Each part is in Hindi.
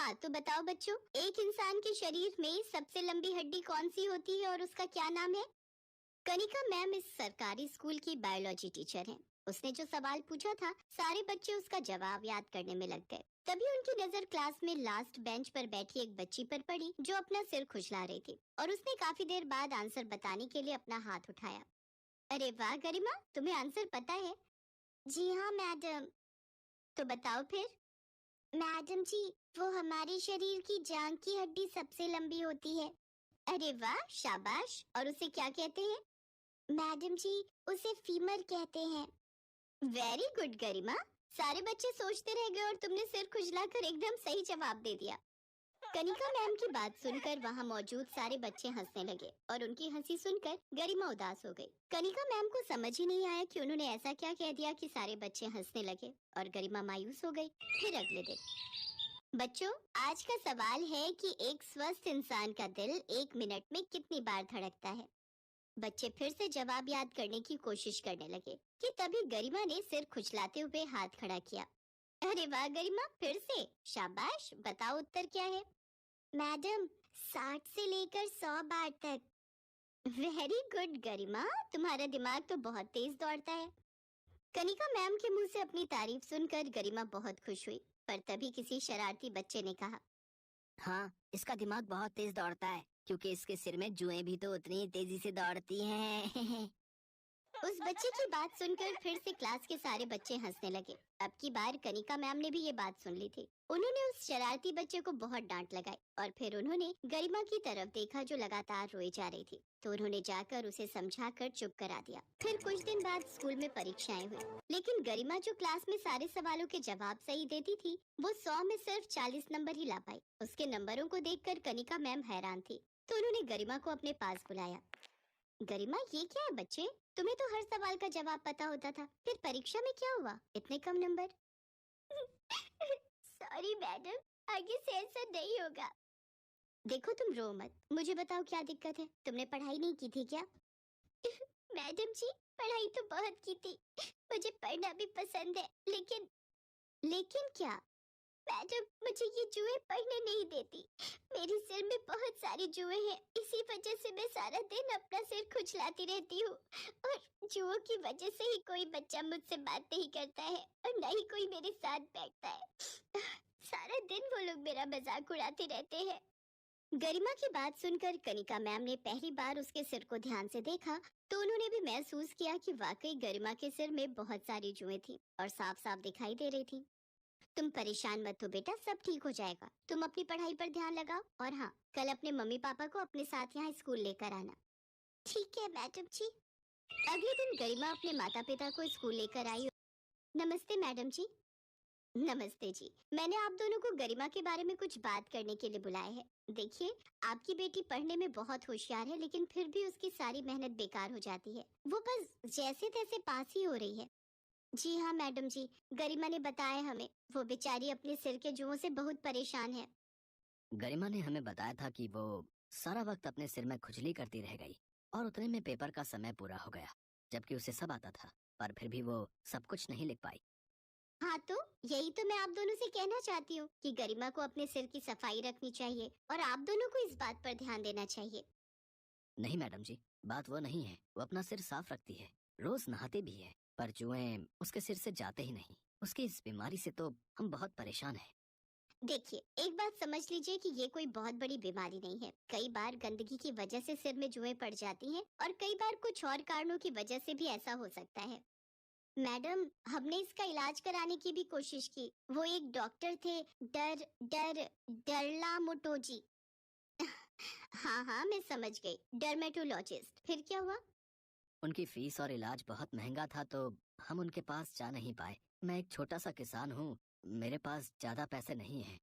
हाँ, तो बताओ बच्चों, एक इंसान के शरीर में सबसे लंबी हड्डी कौन सी होती है और उसका क्या नाम है? कनिका मैम इस सरकारी स्कूल की बायोलॉजी टीचर हैं। उसने जो सवाल पूछा था, सारे बच्चे उसका जवाब याद करने में लग गए। तभी उनकी नजर क्लास में लास्ट बेंच पर बैठी एक बच्ची पर पड़ी जो अपना सिर खुजला रही थी, और उसने काफी देर बाद आंसर बताने के लिए अपना हाथ उठाया। अरे वाह गरिमा, तुम्हें आंसर पता है? जी हाँ मैडम। तो बताओ फिर। मैडम जी, वो हमारे शरीर की जांघ की हड्डी सबसे लंबी होती है। अरे वाह, शाबाश। और उसे क्या कहते हैं? मैडम जी, उसे फीमर कहते हैं। वेरी गुड गरिमा। सारे बच्चे सोचते रह गए और तुमने सिर खुजलाकर एकदम सही जवाब दे दिया। कनिका मैम की बात सुनकर वहाँ मौजूद सारे बच्चे हंसने लगे और उनकी हंसी सुनकर गरिमा उदास हो गई। कनिका मैम को समझ ही नहीं आया कि उन्होंने ऐसा क्या कह दिया कि सारे बच्चे हंसने लगे और गरिमा मायूस हो गई। फिर अगले दिन, बच्चों, आज का सवाल है कि एक स्वस्थ इंसान का दिल एक मिनट में कितनी बार धड़कता है? बच्चे फिर से जवाब याद करने की कोशिश करने लगे कि तभी गरिमा ने सिर खुजलाते हुए हाथ खड़ा किया। अरे वाह गरिमा, फिर से शाबाश। बताओ उत्तर क्या है? मैडम, 60 से लेकर 100 बार तक। वेरी गुड गरिमा, तुम्हारा दिमाग तो बहुत तेज दौड़ता है। कनिका मैम के मुंह से अपनी तारीफ सुनकर गरिमा बहुत खुश हुई, पर तभी किसी शरारती बच्चे ने कहा, हाँ, इसका दिमाग बहुत तेज दौड़ता है क्योंकि इसके सिर में जुएं भी तो उतनी तेजी से दौड़ती हैं। उस बच्चे की बात सुनकर फिर से क्लास के सारे बच्चे हंसने लगे। अब की बार कनिका मैम ने भी ये बात सुन ली थी। उन्होंने उस शरारती बच्चे को बहुत डांट लगाई और फिर उन्होंने गरिमा की तरफ देखा जो लगातार रोई जा रही थी, तो उन्होंने जाकर उसे समझाकर चुप करा दिया। फिर कुछ दिन बाद स्कूल में परीक्षाएं हुई, लेकिन गरिमा जो क्लास में सारे सवालों के जवाब सही देती थी, वो 100 में सिर्फ 40 नंबर ही ला पाई। उसके नंबरों को देखकर कनिका मैम हैरान थी, तो उन्होंने गरिमा को अपने पास बुलाया। गरिमा, ये क्या है बच्चे? तुम्हें तो हर सवाल का जवाब पता होता था, फिर परीक्षा में क्या हुआ, इतने कम नंबर? सॉरी मैडम, आगे से ऐसा नहीं होगा। देखो तुम रो मत, मुझे बताओ क्या दिक्कत है? तुमने पढ़ाई नहीं की थी क्या? मैडम जी, पढ़ाई तो बहुत की थी, मुझे पढ़ना भी पसंद है, लेकिन क्या? मैडम, मुझे ये जुए पढ़ने नहीं देती। मेरे सिर में बहुत सारे जुए हैं, इसी वजह से मैं सारा दिन अपना सिर खुजलाती रहती हूँ, और जुओं की वजह से ही कोई बच्चा मुझसे बात नहीं करता है और न ही कोई मेरे साथ बैठता है। सारा दिन वो लोग मेरा मजाक उड़ाते रहते हैं। गरिमा की बात सुनकर कनिका मैम ने पहली बार उसके सिर को ध्यान से देखा, तो उन्होंने भी महसूस किया कि वाकई गरिमा के सिर में बहुत सारी जुएं थी और साफ साफ दिखाई दे रही थी। तुम परेशान मत हो बेटा, सब ठीक हो जाएगा। तुम अपनी पढ़ाई पर ध्यान लगाओ, और हाँ, कल अपने मम्मी पापा को अपने साथ यहाँ स्कूल लेकर आना। ठीक है मैडम जी। अगले दिन गरिमा अपने माता पिता को स्कूल लेकर आई। नमस्ते मैडम जी। नमस्ते जी। मैंने आप दोनों को गरिमा के बारे में कुछ बात करने के लिए बुलाया है। देखिए, आपकी बेटी पढ़ने में बहुत होशियार है, लेकिन फिर भी उसकी सारी मेहनत बेकार हो जाती है। वो बस जैसे तैसे पास ही हो रही है। जी हाँ मैडम जी, गरिमा ने बताया हमें, वो बेचारी अपने सिर के जुओं से बहुत परेशान है। गरिमा ने हमें बताया था कि वो सारा वक्त अपने सिर में खुजली करती रह गई और उतने में पेपर का समय पूरा हो गया, जबकि उसे सब आता था, पर फिर भी वो सब कुछ नहीं लिख पाई। हाँ, तो यही तो मैं आप दोनों से कहना चाहती हूँ कि गरिमा को अपने सिर की सफाई रखनी चाहिए और आप दोनों को इस बात पर ध्यान देना चाहिए। नहीं मैडम जी, बात वो नहीं है। वो अपना सिर साफ रखती है, रोज नहाती भी है, पर जुएं उसके सिर से जाते ही नहीं। उसकी इस बीमारी से तो हम बहुत परेशान हैं। देखिए, एक बात समझ लीजिए कि ये कोई बहुत बड़ी बीमारी नहीं है। कई बार गंदगी की वजह से सिर में जुएं पड़ जाती हैं और कई बार कुछ और कारणों की वजह से भी ऐसा हो सकता है। मैडम, हमने इसका इलाज कराने की भी कोशिश की। वो एक डॉक्टर थे, डर डर डरला मोटोजी। हाँ हाँ, मैं समझ गई, डर्मेटोलॉजिस्ट। फिर क्या हुआ? उनकी फीस और इलाज बहुत महंगा था, तो हम उनके पास जा नहीं पाए। मैं एक छोटा सा किसान हूँ, मेरे पास ज्यादा पैसे नहीं हैं।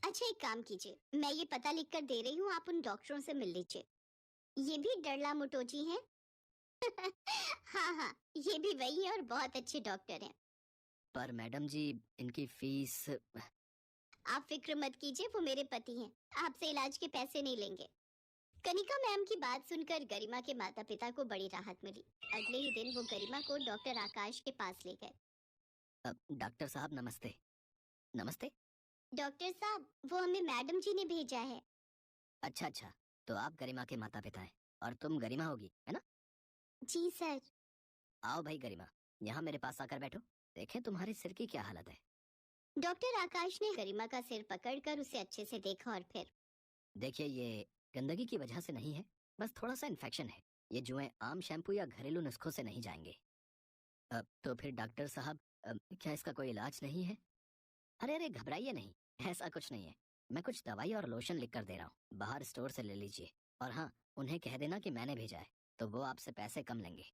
अच्छा, एक काम कीजिए, मैं ये पता लिख कर दे रही हूँ, आप उन डॉक्टरों से मिल लीजिए। ये भी डरला मोटोजी हैं। हाँ हाँ, ये भी वही है और बहुत अच्छे डॉक्टर हैं। पर मैडम जी, इनकी फीस। आप फिक्र मत कीजिए, वो मेरे पति हैं, आपसे इलाज के पैसे नहीं लेंगे। कनिका मैम की बात सुनकर गरिमा के माता पिता को बड़ी राहत मिली। अगले ही दिन वो गरिमा को डॉक्टर आकाश के पास ले गए। डॉक्टर साहब नमस्ते। नमस्ते। डॉक्टर साहब, वो हमें मैडम जी ने भेजा है। अच्छा अच्छा, तो आप गरिमा के माता पिता हैं और तुम गरिमा होगी, है ना? जी सर। आओ भाई गरिमा, यहाँ मेरे पास आकर बैठो। देखें तुम्हारे सिर की क्या हालत है। डॉक्टर आकाश ने गरिमा का सिर पकड़कर उसे अच्छे से देखा और फिर, देखिए ये गंदगी की वजह से नहीं है, बस थोड़ा सा इन्फेक्शन है। ये जुएं आम शैम्पू या घरेलू नुस्खों से नहीं जाएंगे। अब तो फिर डॉक्टर साहब, क्या इसका कोई इलाज नहीं है? अरे अरे घबराइए नहीं, ऐसा कुछ नहीं है। मैं कुछ दवाई और लोशन लिख कर दे रहा हूँ, बाहर स्टोर से ले लीजिए। और हाँ, उन्हें कह देना कि मैंने भेजा है, तो वो आपसे पैसे कम लेंगे।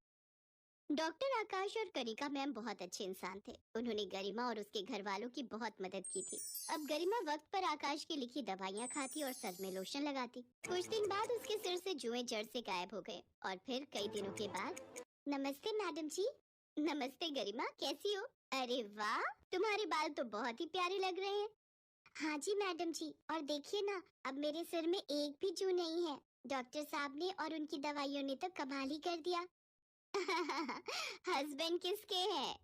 डॉक्टर आकाश और कनिका मैम बहुत अच्छे इंसान थे। उन्होंने गरिमा और उसके घर वालों की बहुत मदद की थी। अब गरिमा वक्त पर आकाश की लिखी दवाइयाँ खाती और सर में लोशन लगाती। कुछ दिन बाद उसके सिर से जुएं जड़ से गायब हो गए और फिर कई दिनों के बाद, नमस्ते मैडम जी। नमस्ते गरिमा, कैसी हो? अरे वाह, तुम्हारे बाल तो बहुत ही प्यारे लग रहे हैं। हाँ जी मैडम जी, और देखिए ना, अब मेरे सिर में एक भी जू नहीं है। डॉक्टर साहब ने और उनकी दवाइयों ने तो कमाल ही कर दिया। हस्बैंड किसके हैं?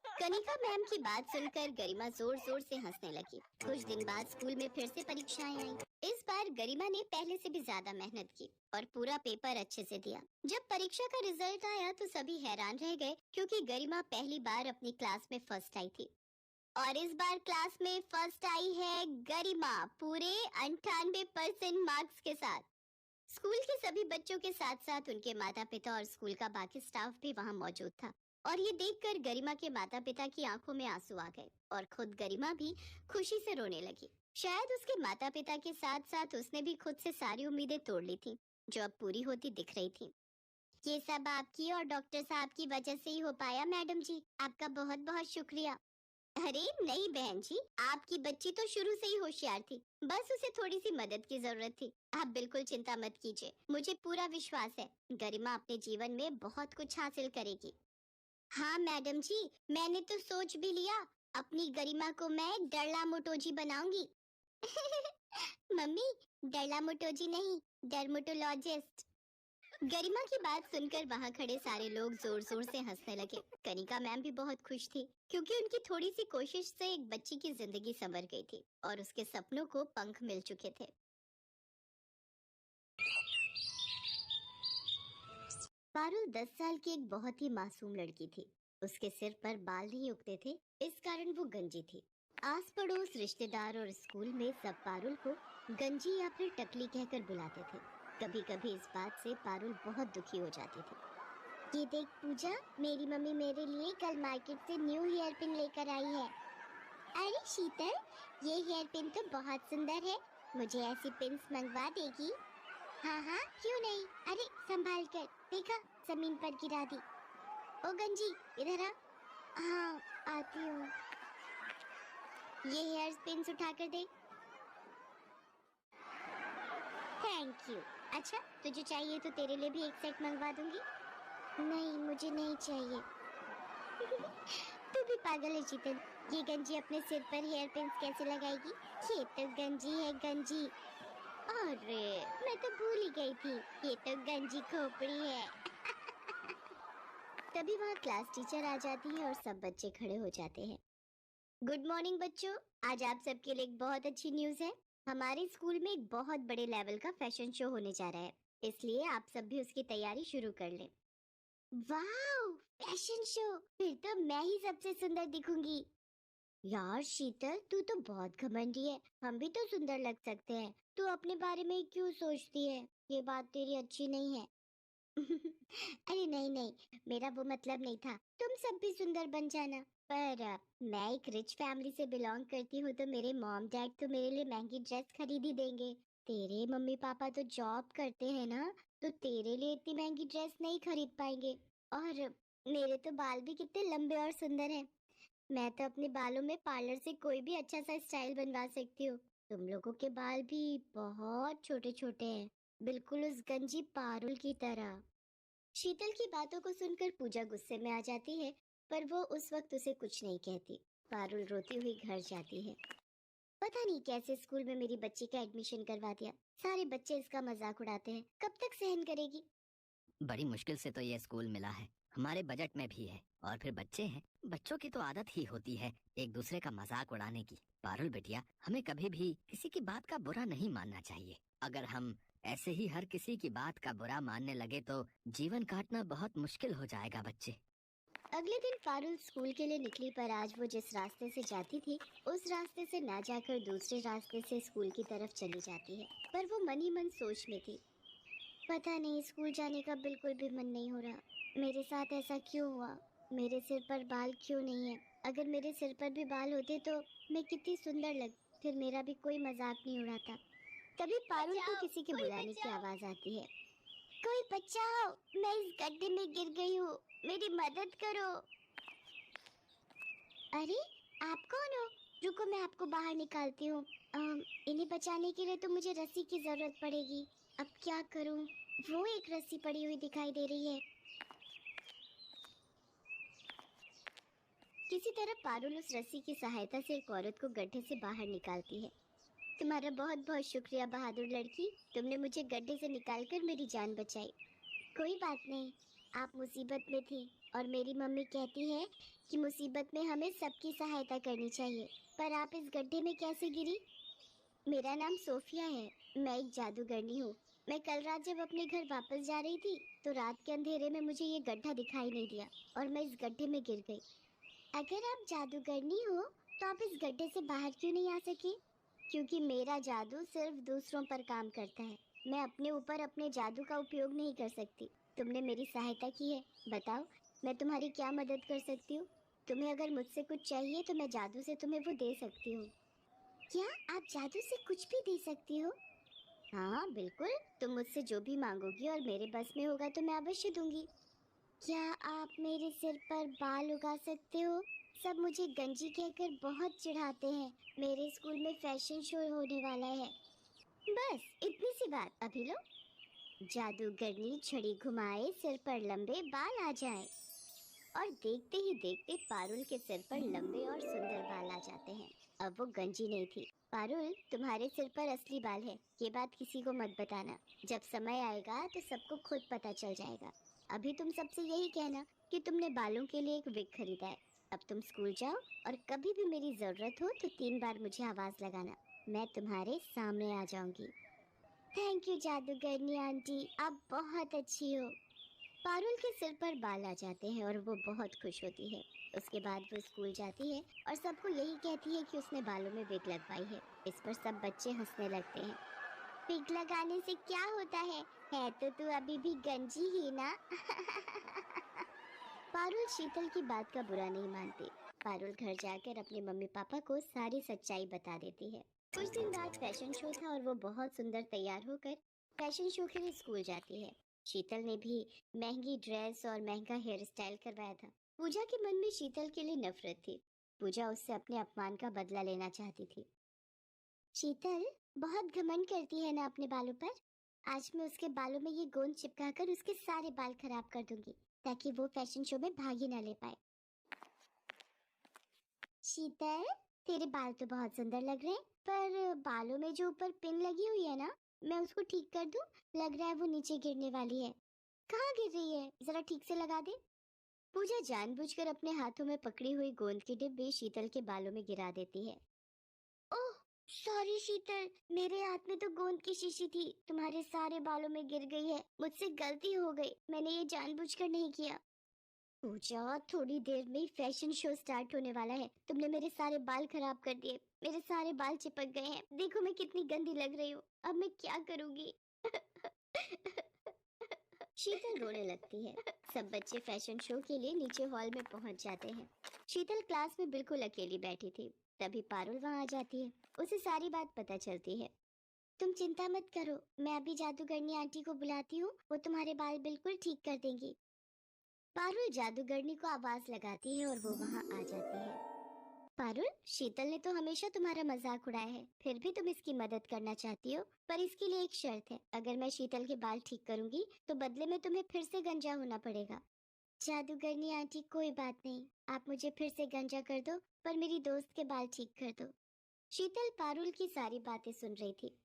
कनिका मैम की बात सुनकर गरिमा जोर जोर से हंसने लगी। कुछ दिन बाद स्कूल में फिर से परीक्षाएं आई। इस बार गरिमा ने पहले से भी ज्यादा मेहनत की और पूरा पेपर अच्छे से दिया। जब परीक्षा का रिजल्ट आया तो सभी हैरान रह गए, क्योंकि गरिमा पहली बार अपनी क्लास में फर्स्ट आई थी। और इस बार क्लास में फर्स्ट आई है गरिमा, पूरे 98% मार्क्स के साथ। स्कूल के सभी बच्चों के साथ साथ उनके माता पिता और स्कूल का बाकी स्टाफ भी वहां मौजूद था। और ये देखकर गरिमा के माता पिता की आंखों में आंसू आ गए और खुद गरिमा भी खुशी से रोने लगी। शायद उसके माता पिता के साथ साथ उसने भी खुद से सारी उम्मीदें तोड़ ली थी, जो अब पूरी होती दिख रही थी। ये सब आपकी और डॉक्टर साहब की वजह से ही हो पाया मैडम जी, आपका बहुत बहुत शुक्रिया। अरे नहीं बहन जी, आपकी बच्ची तो शुरू से ही होशियार थी, बस उसे थोड़ी सी मदद की जरूरत थी। आप बिल्कुल चिंता मत कीजिए, मुझे पूरा विश्वास है गरिमा अपने जीवन में बहुत कुछ हासिल करेगी। हाँ मैडम जी, मैंने तो सोच भी लिया, अपनी गरिमा को मैं डरला मोटोजी बनाऊंगी। मम्मी, डरला मोटोजी नहीं, डर्मेटोलॉजिस्ट। गरिमा की बात सुनकर वहां खड़े सारे लोग जोर जोर से हंसने लगे। कनिका मैम भी बहुत खुश थी, क्योंकि उनकी थोड़ी सी कोशिश से एक बच्ची की जिंदगी संवर गई थी और उसके सपनों को पंख मिल चुके थे। पारुल 10 साल की एक बहुत ही मासूम लड़की थी। उसके सिर पर बाल नहीं उगते थे, इस कारण वो गंजी थी। आस पड़ोस, रिश्तेदार और स्कूल में सब पारुल को गंजी या फिर टकली कहकर बुलाते थे। कभी कभी इस बात से पारुल बहुत दुखी हो जाती थी। ये देख पूजा, मेरी मम्मी मेरे लिए कल मार्केट से न्यू हेयर पिन लेकर आई है। अरे शीतल, ये हेयर पिन तो बहुत सुंदर है, मुझे ऐसी पिन्स मंगवा देगी? हाँ हाँ, क्यों नहीं। अरे संभाल कर, देखा जमीन पर गिरा दी। ओ गंजी, इधर आ। हाँ, आती हूँ। ये हेयर पिन्स उठा कर दे। Thank you. अच्छा, तुझे चाहिए तो तेरे लिए भी एक सेट मंगवा दूंगी। नहीं, मुझे नहीं चाहिए। तू भी पागल है शीतल, ये गंजी अपने सिर पर हेयर पिन्स कैसे लगाएगी? ये तो गंजी है, गंजी। अरे मैं तो भूल ही गई थी, ये तो गंजी खोपड़ी है। तभी वहाँ क्लास टीचर आ जाती है और सब बच्चे खड़े हो जाते हैं। गुड मॉर्निंग बच्चों, आज आप सबके लिए एक बहुत अच्छी न्यूज़ है। हमारे स्कूल में एक बहुत बड़े लेवल का फैशन शो होने जा रहा है, इसलिए आप सब भी उसकी तैयारी शुरू कर लें। वाह, फैशन शो! फिर तो मैं ही सबसे सुंदर दिखूंगी। यार शीतल, तू तो बहुत घमंडी है, हम भी तो सुंदर लग सकते हैं। तू अपने बारे में क्यों सोचती है? ये बात तेरी अच्छी नहीं है। अरे नहीं नहीं, मेरा वो मतलब नहीं था, तुम सब भी सुंदर बन जाना। पर मैं एक रिच फैमिली से बिलोंग करती हूँ, तो मेरे मॉम डैड तो मेरे लिए महंगी ड्रेस खरीद ही देंगे। तेरे मम्मी पापा तो जॉब करते हैं ना, तो तेरे लिए इतनी महंगी ड्रेस नहीं खरीद पाएंगे। और मेरे तो बाल भी कितने लंबे और सुंदर हैं, मैं तो अपने बालों में पार्लर से कोई भी अच्छा सा स्टाइल बनवा सकती हूँ। तुम लोगों के बाल भी बहुत छोटे छोटे हैं, बिल्कुल उस गंजी पारुल की तरह। शीतल की बातों को सुनकर पूजा गुस्से में आ जाती है, पर वो उस वक्त उसे कुछ नहीं कहती। पारुल रोती हुई घर जाती है। पता नहीं कैसे स्कूल में मेरी बच्ची का एडमिशन करवा दिया, सारे बच्चे इसका मजाक उड़ाते हैं, कब तक सहन करेगी? बड़ी मुश्किल से तो ये स्कूल मिला है, हमारे बजट में भी है। और फिर बच्चे हैं, बच्चों की तो आदत ही होती है एक दूसरे का मजाक उड़ाने की। पारुल बिटिया, हमें कभी भी किसी की बात का बुरा नहीं मानना चाहिए। अगर हम ऐसे ही हर किसी की बात का बुरा मानने लगे तो जीवन काटना बहुत मुश्किल हो जाएगा बच्चे। अगले दिन पारुल स्कूल के लिए निकली, पर आज वो जिस रास्ते से जाती थी उस रास्ते से ना जाकर दूसरे रास्ते से स्कूल की तरफ चली जाती है। पर वो मन ही मन सोच में थी, पता नहीं स्कूल जाने का बिल्कुल भी मन नहीं हो रहा। मेरे साथ ऐसा क्यों हुआ? मेरे सिर पर बाल क्यों नहीं है? अगर मेरे सिर पर भी बाल होते तो मैं कितनी सुंदर लग, फिर मेरा भी कोई मजाक नहीं उड़ाता। तभी पारुल को किसी के बुलाने की आवाज आती है। कोई बचाओ, मैं इस गड्ढे में गिर गई हूँ, मेरी मदद करो। अरे, आप कौन हो? रुको, मैं आपको बाहर निकालती हूँ। इन्हें बचाने के लिए तो मुझे रस्सी की जरूरत पड़ेगी। अब क्या करूँ? वो एक रस्सी पड़ी हुई दिखाई दे रही है। किसी तरह पारुल उस रस्सी की सहायता से एक औरत को गड्ढे से बाहर निकालती है। तुम्हारा बहुत बहुत शुक्रिया बहादुर लड़की, तुमने मुझे गड्ढे से निकालकर मेरी जान बचाई। कोई बात नहीं, आप मुसीबत में थी और मेरी मम्मी कहती है कि मुसीबत में हमें सबकी सहायता करनी चाहिए। पर आप इस गड्ढे में कैसे गिरी? मेरा नाम सोफिया है, मैं एक जादूगरनी हूँ। मैं कल रात जब अपने घर वापस जा रही थी तो रात के अंधेरे में मुझे ये गड्ढा दिखाई नहीं दिया और मैं इस गड्ढे में गिर गई। अगर आप जादूगरनी हो तो आप इस गड्ढे से बाहर क्यों नहीं आ सकी? क्योंकि मेरा जादू सिर्फ दूसरों पर काम करता है, मैं अपने ऊपर अपने जादू का उपयोग नहीं कर सकती। तुमने मेरी सहायता की है, बताओ मैं तुम्हारी क्या मदद कर सकती हूँ? तुम्हें अगर मुझसे कुछ चाहिए तो मैं जादू से तुम्हें वो दे सकती हूँ। क्या आप जादू से कुछ भी दे सकती हो? हाँ बिल्कुल, तुम मुझसे जो भी मांगोगी और मेरे बस में होगा तो मैं अवश्य दूंगी। क्या आप मेरे सिर पर बाल उगा सकते हो? सब मुझे गंजी कहकर बहुत चिढ़ाते हैं। मेरे स्कूल में फैशन शो होने वाला है। बस इतनी सी बात, अभी लो। जादूगरनी छड़ी घुमाए, सिर पर लंबे बाल आ जाए। और देखते ही देखते पारुल के सिर पर लंबे और सुंदर बाल आ जाते हैं। अब वो गंजी नहीं थी। पारुल, तुम्हारे सिर पर असली बाल है, ये बात किसी को मत बताना। जब समय आएगा तो सबको खुद पता चल जाएगा। अभी तुम सबसे यही कहना कि तुमने बालों के लिए एक विग खरीदा है। अब तुम स्कूल जाओ और कभी भी मेरी जरूरत हो तो 3 बार मुझे आवाज लगाना, मैं तुम्हारे सामने आ जाऊंगी। थैंक यू जादूगरनी आंटी, आप बहुत अच्छी हो। पारुल के सिर पर बाल आ जाते हैं और वो बहुत खुश होती है। उसके बाद वो स्कूल जाती है और सबको यही कहती है कि उसने बालों में विग लगवाई है। इस पर सब बच्चे हंसने लगते हैं। विग लगाने से क्या होता है तो तू अभी भी गंजी ही ना। पारुल शीतल की बात का बुरा नहीं मानती। पारुल घर जाकर अपने मम्मी पापा को सारी सच्चाई बता देती है। कुछ दिन बाद फैशन शो था और वो बहुत सुंदर तैयार होकर फैशन शो के लिए स्कूल जाती है। शीतल ने भी महंगी ड्रेस और महंगा हेयर स्टाइल करवाया था। पूजा के मन में शीतल के लिए नफरत थी। पूजा उससे अपने अपमान का बदला लेना चाहती थी। शीतल बहुत घमंड करती है ना अपने बालों पर। आज मैं उसके बालों में ये गोंद चिपकाकर उसके सारे बाल खराब कर दूंगी ताकि वो फैशन शो में भाग ही ना ले पाए। शीतल, तेरे बाल तो बहुत सुंदर लग रहे हैं, पर बालों में जो ऊपर पिन लगी हुई है ना, मैं उसको ठीक कर दूं? लग रहा है वो नीचे गिरने वाली है। कहाँ गिर रही है, जरा ठीक से लगा दे। पूजा जानबूझकर अपने हाथों में पकड़ी हुई गोंद की डिब्बी शीतल के बालों में गिरा देती है। ओह सॉरी शीतल, मेरे हाथ में तो गोंद की शीशी थी, तुम्हारे सारे बालों में गिर गई है। मुझसे गलती हो गई, मैंने ये जानबूझकर नहीं किया। पूजा, थोड़ी देर में ही फैशन शो स्टार्ट होने वाला है, तुमने मेरे सारे बाल खराब कर दिए। मेरे सारे बाल चिपक गए हैं, देखो मैं कितनी गंदी लग रही हूँ। अब मैं क्या करूँगी? शीतल रोने लगती है। सब बच्चे फैशन शो के लिए नीचे हॉल में पहुंच जाते हैं। शीतल क्लास में बिल्कुल अकेली बैठी थी। तभी पारुल वहां आ जाती है। उसे सारी बात पता चलती है। तुम चिंता मत करो, मैं अभी जादूगरनी आंटी को बुलाती हूँ, वो तुम्हारे बाल बिल्कुल ठीक कर देंगी। पारुल जादूगरनी को आवाज लगाती है और वो वहां आ जाती है। पारुल, शीतल ने तो हमेशा तुम्हारा मजाक उड़ाया है, फिर भी तुम इसकी मदद करना चाहती हो, पर इसके लिए एक शर्त है। अगर मैं शीतल के बाल ठीक करूंगी तो बदले में तुम्हें फिर से गंजा होना पड़ेगा। जादूगरनी आंटी, कोई बात नहीं, आप मुझे फिर से गंजा कर दो, पर मेरी दोस्त के बाल ठीक कर दो। शीतल पारुल की सारी बातें सुन रही थी।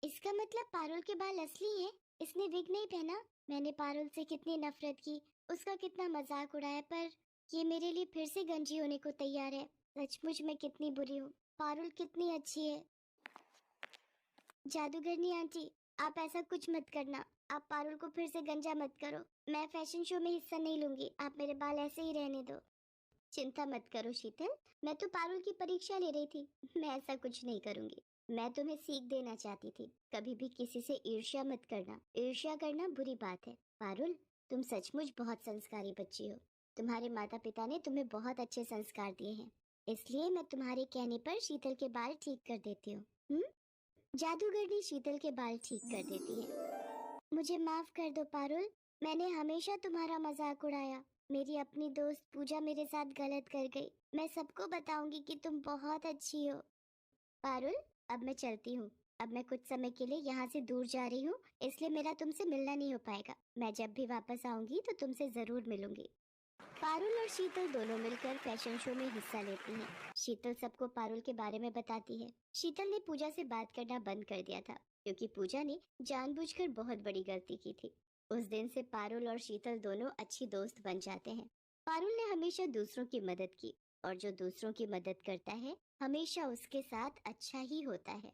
इसका मतलब पारुल के बाल असली हैं? इसने विग नहीं पहना? मैंने पारुल से कितनी नफरत की, उसका कितना मजाक उड़ाया, पर ये मेरे लिए फिर से गंजी होने को तैयार है। सचमुच मैं कितनी बुरी हूँ। पारुल कितनी अच्छी है। जादूगरनी आंटी, आप ऐसा कुछ मत करना। आप पारुल को फिर से गंजा मत करो। मैं फैशन शो में हिस्सा नहीं लूंगी। आप मेरे बाल ऐसे ही रहने दो। चिंता मत करो शीतल, मैं तो पारुल की परीक्षा ले रही थी। मैं ऐसा कुछ नहीं करूंगी। मैं तुम्हें सीख देना चाहती थी, कभी भी किसी से ईर्ष्या मत करना। ईर्ष्या करना बुरी बात है। पारुल, तुम सचमुच बहुत संस्कारी बच्ची हो। तुम्हारे माता पिता ने तुम्हें बहुत अच्छे संस्कार दिए हैं, इसलिए मैं तुम्हारे कहने पर शीतल के बाल ठीक कर देती हूँ। जादूगरनी शीतल के बाल ठीक कर देती है। मुझे माफ कर दो पारुल, मैंने हमेशा तुम्हारा मजाक उड़ाया। मेरी अपनी दोस्त पूजा मेरे साथ गलत कर गई। मैं सबको बताऊंगी कि तुम बहुत अच्छी हो। पारुल, अब मैं चलती हूँ। अब मैं कुछ समय के लिए यहाँ से दूर जा रही हूँ, इसलिए मेरा तुमसे मिलना नहीं हो पाएगा। मैं जब भी वापस आऊंगी तो तुमसे जरूर मिलूंगी। पारुल और शीतल दोनों मिलकर फैशन शो में हिस्सा लेती हैं। शीतल सबको पारुल के बारे में बताती है। शीतल ने पूजा से बात करना बंद कर दिया था, क्योंकि पूजा ने जानबूझकर बहुत बड़ी गलती की थी। उस दिन से पारुल और शीतल दोनों अच्छी दोस्त बन जाते हैं। पारुल ने हमेशा दूसरों की मदद की, और जो दूसरों की मदद करता है हमेशा उसके साथ अच्छा ही होता है।